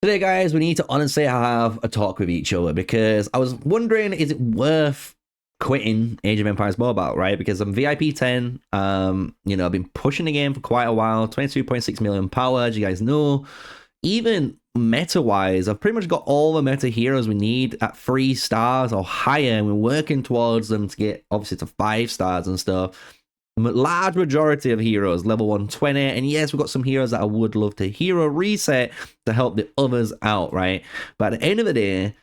Today, guys, we need to honestly have a talk with each other because I was wondering, is it worth quitting Age of Empires Mobile, right? Because I'm VIP 10. I've been pushing the game for quite a while, 22.6 million power, as you guys know. Even meta-wise, I've pretty much got all the meta heroes we need at 3 stars or higher, and we're working towards them to get, obviously, to 5 stars and stuff. Large majority of heroes level 120, and yes, we've got some heroes that I would love to hero reset to help the others out, right? But at the end of the day,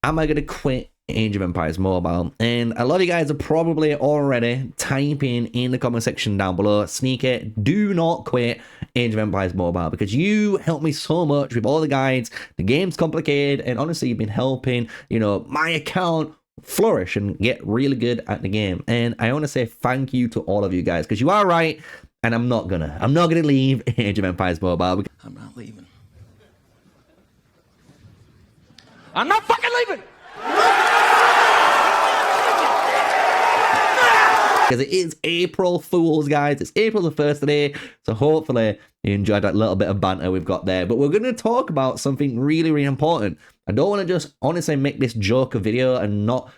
am I going to quit Age of Empires Mobile? And a lot of you guys are probably already typing in the comment section down below, Sneaky, do not quit Age of Empires Mobile, because you helped me so much with all the guides. The game's complicated, and honestly, you've been helping, my account flourish and get really good at the game. And I want to say thank you to all of you guys, because you are right, and I'm not gonna leave Age of Empires Mobile. I'm not leaving. I'm not fucking leaving! Because it is April Fools, guys. It's April the 1st today, so hopefully you enjoyed that little bit of banter we've got there. But we're going to talk about something really, really important. I don't want to just honestly make this joke a video and not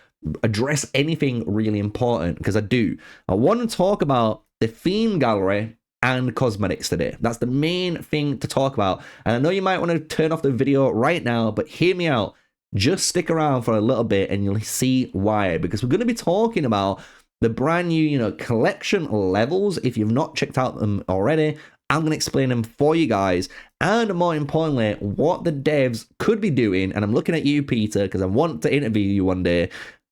address anything really important, because I do. I want to talk about the theme gallery and cosmetics today. That's the main thing to talk about. And I know you might want to turn off the video right now, but hear me out. Just stick around for a little bit and you'll see why. Because we're going to be talking about the brand new, collection levels. If you've not checked out them already, I'm going to explain them for you guys. And more importantly, what the devs could be doing. And I'm looking at you, Peter, because I want to interview you one day.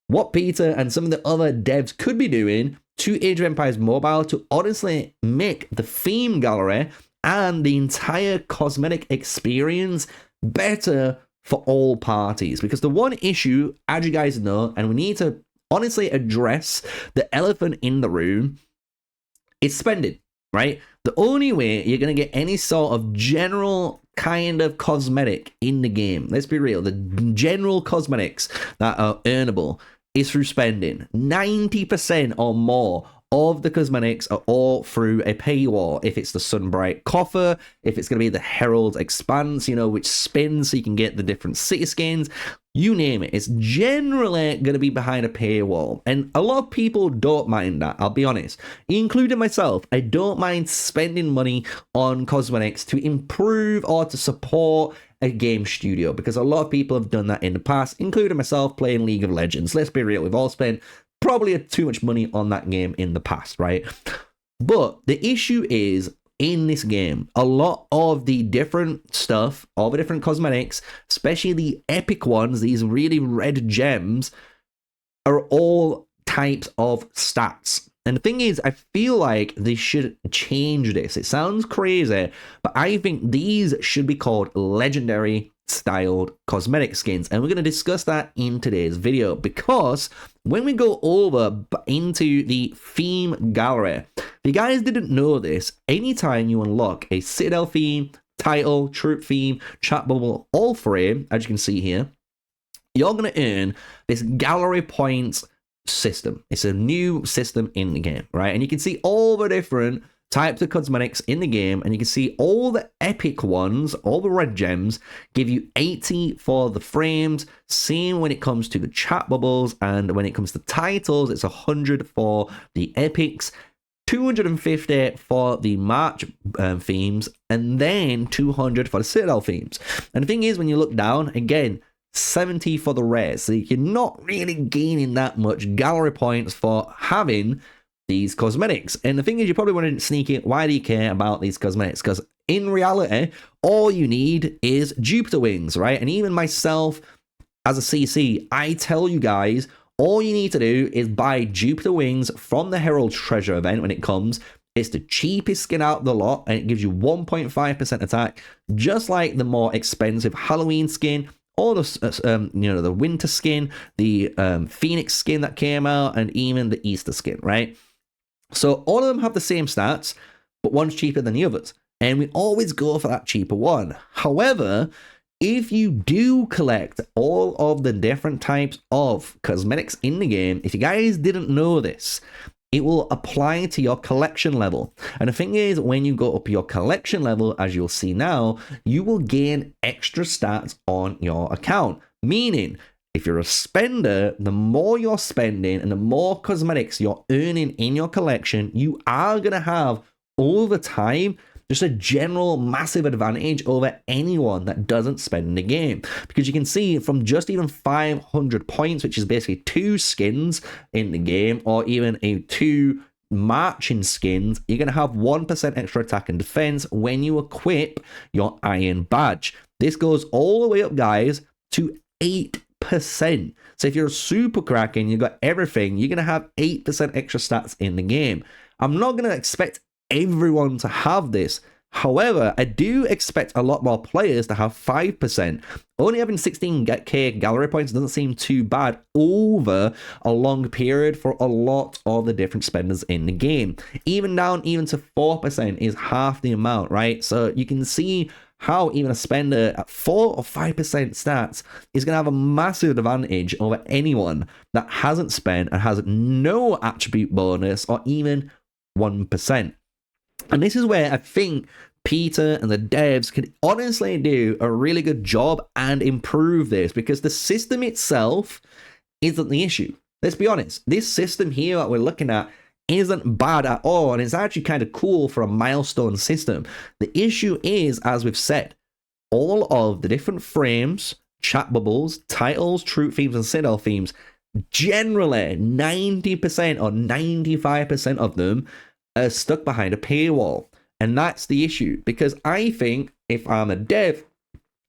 What Peter and some of the other devs could be doing to Age of Empires Mobile to honestly make the theme gallery and the entire cosmetic experience better for all parties. Because the one issue, as you guys know, and we need to honestly address the elephant in the room, is spending, right? The only way you're going to get any sort of general kind of cosmetic in the game, let's be real, the general cosmetics that are earnable is through spending. 90% or more of the cosmetics are all through a paywall. If it's the Sunbright Coffer, if it's going to be the Herald Expanse, which spins so you can get the different city skins, you name it. It's generally going to be behind a paywall. And a lot of people don't mind that, I'll be honest. Including myself. I don't mind spending money on cosmetics to improve or to support a game studio, because a lot of people have done that in the past, including myself playing League of Legends. Let's be real, we've all spent probably too much money on that game in the past, right? But the issue is, in this game, a lot of the different stuff, all the different cosmetics, especially the epic ones, these really red gems, are all types of stats. And the thing is, I feel like they should change this. It sounds crazy, but I think these should be called legendary styled cosmetic skins, and we're going to discuss that in today's video. Because when we go over into the theme gallery, if you guys didn't know this, anytime you unlock a Citadel theme, title, troop theme, chat bubble, all three, as you can see here, you're going to earn this gallery points system. It's a new system in the game, right? And you can see all the different types of cosmetics in the game, and you can see all the epic ones, all the red gems, give you 80 for the frames. Same when it comes to the chat bubbles, and when it comes to titles, it's 100 for the epics, 250 for the March themes, and then 200 for the Citadel themes. And the thing is, when you look down, again, 70 for the rares. So you're not really gaining that much gallery points for having these cosmetics. And the thing is, you're probably wondering, Sneaky, why do you care about these cosmetics? Because in reality, all you need is Jupiter wings, right? And even myself, as a CC, I tell you guys, all you need to do is buy Jupiter wings from the Herald Treasure event when it comes. It's the cheapest skin out of the lot, and it gives you 1.5% attack, just like the more expensive Halloween skin, all the the winter skin, the Phoenix skin that came out, and even the Easter skin, right? So all of them have the same stats, but one's cheaper than the others, and we always go for that cheaper one. However, if you do collect all of the different types of cosmetics in the game, if you guys didn't know this, it will apply to your collection level. And the thing is, when you go up your collection level, as you'll see now, you will gain extra stats on your account. Meaning, if you're a spender, the more you're spending and the more cosmetics you're earning in your collection, you are going to have, over time, just a general massive advantage over anyone that doesn't spend in the game. Because you can see from just even 500 points, which is basically 2 skins in the game, or even 2 marching skins, you're going to have 1% extra attack and defense when you equip your iron badge. This goes all the way up, guys, to 8%. So if you're a super crack and you've got everything, you're going to have 8% extra stats in the game. I'm not going to expect everyone to have this. However, I do expect a lot more players to have 5%. Only having 16k gallery points doesn't seem too bad over a long period for a lot of the different spenders in the game. Even down to 4% is half the amount, right? So you can see how even a spender at 4 or 5% stats is going to have a massive advantage over anyone that hasn't spent and has no attribute bonus or even 1%. And this is where I think Peter and the devs could honestly do a really good job and improve this, because the system itself isn't the issue. Let's be honest. This system here that we're looking at isn't bad at all, and it's actually kind of cool for a milestone system. The issue is, as we've said, all of the different frames, chat bubbles, titles, troop themes, and citadel themes, generally 90% or 95% of them are stuck behind a paywall. And that's the issue, because I think if I'm a dev,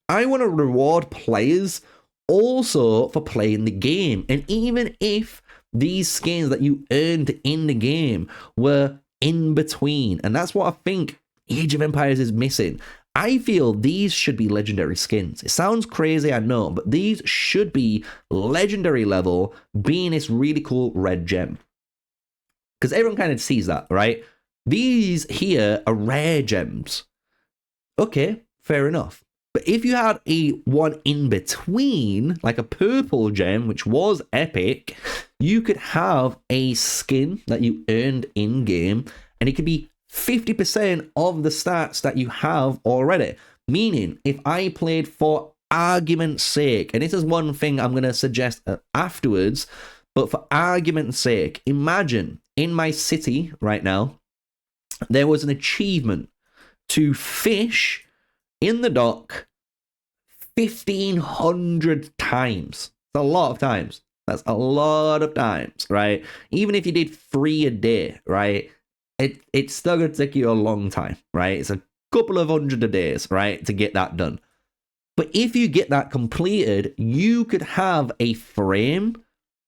I want to reward players also for playing the game. And even if these skins that you earned in the game were in between, and that's what I think Age of Empires is missing. I feel these should be legendary skins. It sounds crazy, I know, but these should be legendary level, being this really cool red gem. Because everyone kind of sees that, right? These here are rare gems. Okay, fair enough. But if you had a one in between, like a purple gem, which was epic, you could have a skin that you earned in-game, and it could be 50% of the stats that you have already. Meaning, if I played, for argument's sake, and this is one thing I'm going to suggest afterwards, but for argument's sake, imagine in my city right now, there was an achievement to fish in the dock 1,500 times. That's a lot of times. That's a lot of times, right? Even if you did 3 a day, right? It's still going to take you a long time, right? It's a couple of hundred a days, right, to get that done. But if you get that completed, you could have a frame,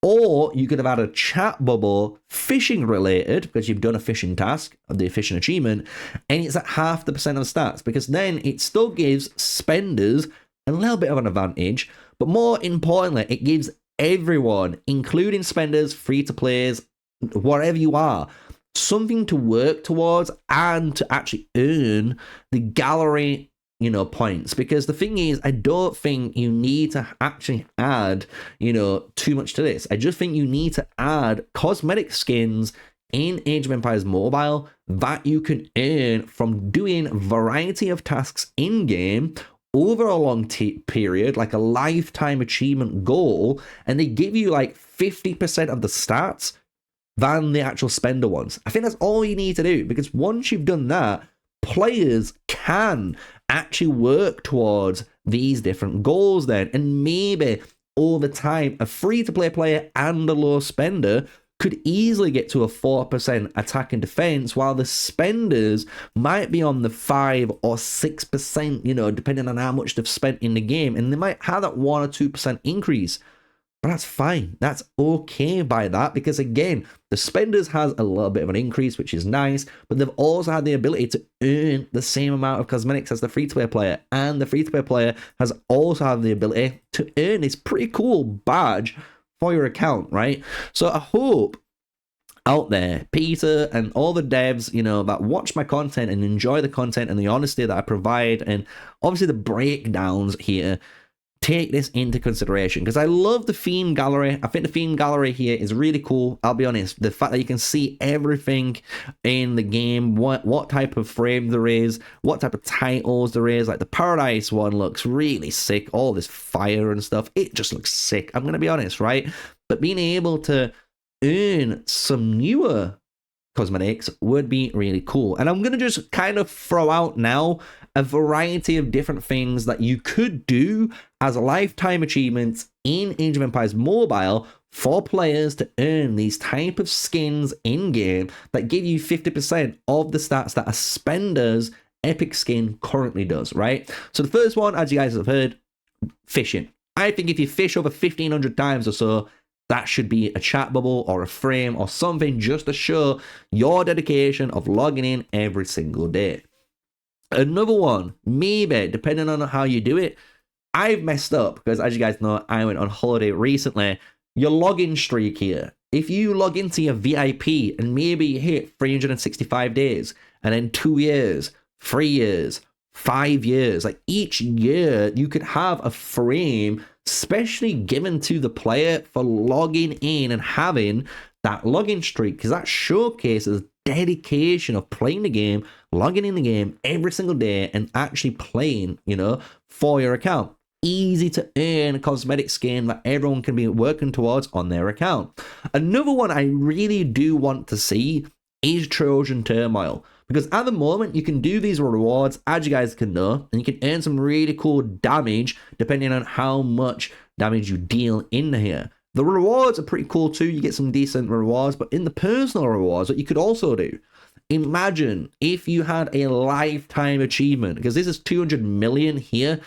or you could have had a chat bubble fishing related, because you've done a fishing task, the fishing achievement, and it's at half the percent of stats, because then it still gives spenders a little bit of an advantage, but more importantly, it gives everyone, including spenders, free-to-players, whatever you are, something to work towards and to actually earn the gallery, points. Because the thing is, I don't think you need to actually add, too much to this. I just think you need to add cosmetic skins in Age of Empires Mobile that you can earn from doing a variety of tasks in-game over a long period, like a lifetime achievement goal, and they give you like 50% of the stats than the actual spender ones. I think that's all you need to do, because once you've done that, players can actually work towards these different goals then, and maybe over time a free-to-play player and a low spender could easily get to a 4% attack and defense, while the spenders might be on the 5 or 6%, depending on how much they've spent in the game, and they might have that 1 or 2% increase. But that's fine. That's okay by that, because again, the spenders has a little bit of an increase, which is nice, but they've also had the ability to earn the same amount of cosmetics as the free-to-play player, and the free-to-play player has also had the ability to earn this pretty cool badge for your account, right? So I hope out there, Peter and all the devs, that watch my content and enjoy the content and the honesty that I provide, and obviously the breakdowns here, take this into consideration, because I love the theme gallery. I think the theme gallery here is really cool. I'll be honest, the fact that you can see everything in the game, what type of frame there is, what type of titles there is. Like the Paradise one looks really sick, all this fire and stuff, it just looks sick, I'm gonna be honest, right? But being able to earn some newer cosmetics would be really cool. And I'm gonna just kind of throw out now a variety of different things that you could do as a lifetime achievements in Age of Empires Mobile for players to earn these type of skins in game that give you 50% of the stats that a spender's epic skin currently does, right? So the first one, as you guys have heard, fishing. I think if you fish over 1,500 times or so, that should be a chat bubble or a frame or something just to show your dedication of logging in every single day. Another one, maybe, depending on how you do it, I've messed up because, as you guys know, I went on holiday recently. Your login streak here, if you log into your VIP and maybe you hit 365 days and then 2 years, 3 years, 5 years, like each year you could have a frame specially given to the player for logging in and having that login streak, because that showcases dedication of playing the game, logging in the game every single day and actually playing, you know, for your account. Easy to earn a cosmetic skin that everyone can be working towards on their account. Another one I really do want to see is Trojan Turmoil, because at the moment you can do these rewards, as you guys can know, and you can earn some really cool damage depending on how much damage you deal in here. The rewards are pretty cool too, you get some decent rewards, but in the personal rewards, what you could also do, imagine if you had a lifetime achievement, because this is 200 million here,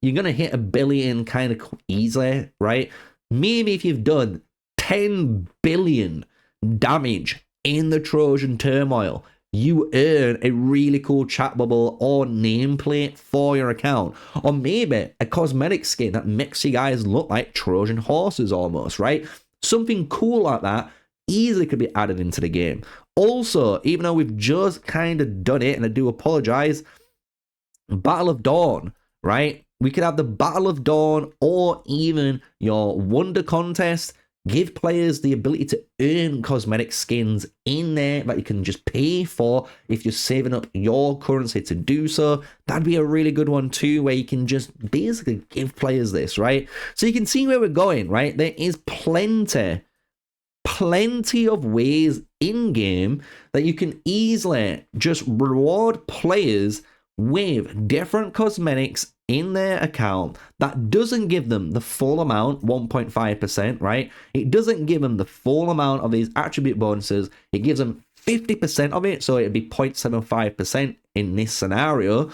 you're going to hit 1 billion kind of easily, right? Maybe if you've done 10 billion damage in the Trojan Turmoil, you earn a really cool chat bubble or nameplate for your account. Or maybe a cosmetic skin that makes you guys look like Trojan horses almost, right? Something cool like that easily could be added into the game. Also, even though we've just kind of done it, and I do apologize, Battle of Dawn, right? We could have the Battle of Dawn or even your Wonder Contest. Give players the ability to earn cosmetic skins in there that you can just pay for if you're saving up your currency to do so. That'd be a really good one too, where you can just basically give players this, right? So you can see where we're going, right? There is plenty of ways in game that you can easily just reward players with different cosmetics in their account that doesn't give them the full amount, 1.5%, right? It doesn't give them the full amount of these attribute bonuses. It gives them 50% of it, so it'd be 0.75% in this scenario,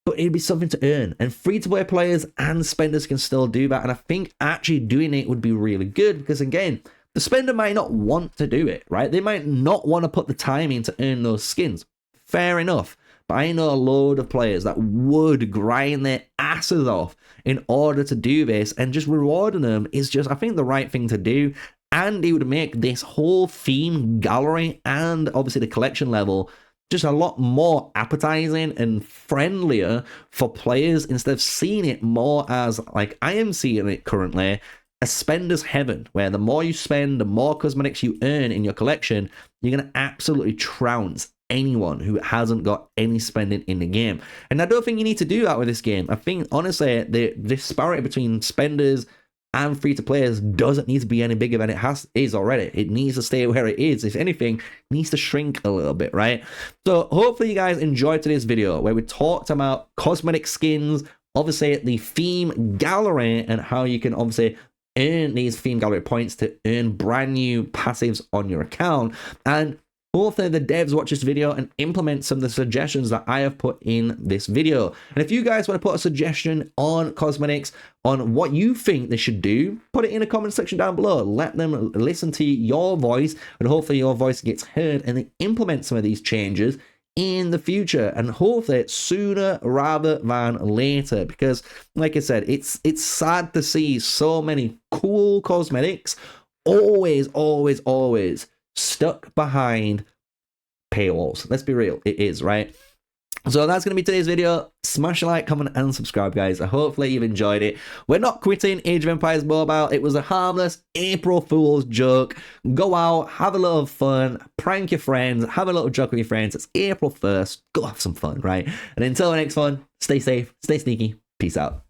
but it'd be something to earn. And free-to-play players and spenders can still do that, and I think actually doing it would be really good, because again, the spender might not want to do it, right? They might not want to put the time in to earn those skins. Fair enough. But I know a load of players that would grind their asses off in order to do this, and just rewarding them is just, I think, the right thing to do. And it would make this whole theme gallery and obviously the collection level just a lot more appetizing and friendlier for players, instead of seeing it more as, like I am seeing it currently, a spender's heaven, where the more you spend, the more cosmetics you earn in your collection, you're going to absolutely trounce anyone who hasn't got any spending in the game. And I don't think you need to do that with this game. I think, honestly, the disparity between spenders and free-to-players doesn't need to be any bigger than it is already. It needs to stay where it is. If anything, it needs to shrink a little bit, right? So hopefully you guys enjoyed today's video, where we talked about cosmetic skins, obviously the theme gallery, and how you can obviously earn these theme gallery points to earn brand new passives on your account. And hopefully the devs watch this video and implement some of the suggestions that I have put in this video. And if you guys want to put a suggestion on cosmetics, on what you think they should do, put it in the comment section down below. Let them listen to your voice, and hopefully your voice gets heard and they implement some of these changes in the future, and hopefully sooner rather than later, because like I said, it's sad to see so many cool cosmetics always stuck behind paywalls. Let's be real, it is, right? So that's going to be today's video. Smash a like, comment, and subscribe, guys. Hopefully you've enjoyed it. We're not quitting Age of Empires Mobile. It was a harmless April Fool's joke. Go out, have a little fun, prank your friends, have a little joke with your friends. It's April 1st. Go have some fun, right? And until the next one, stay safe, stay sneaky. Peace out.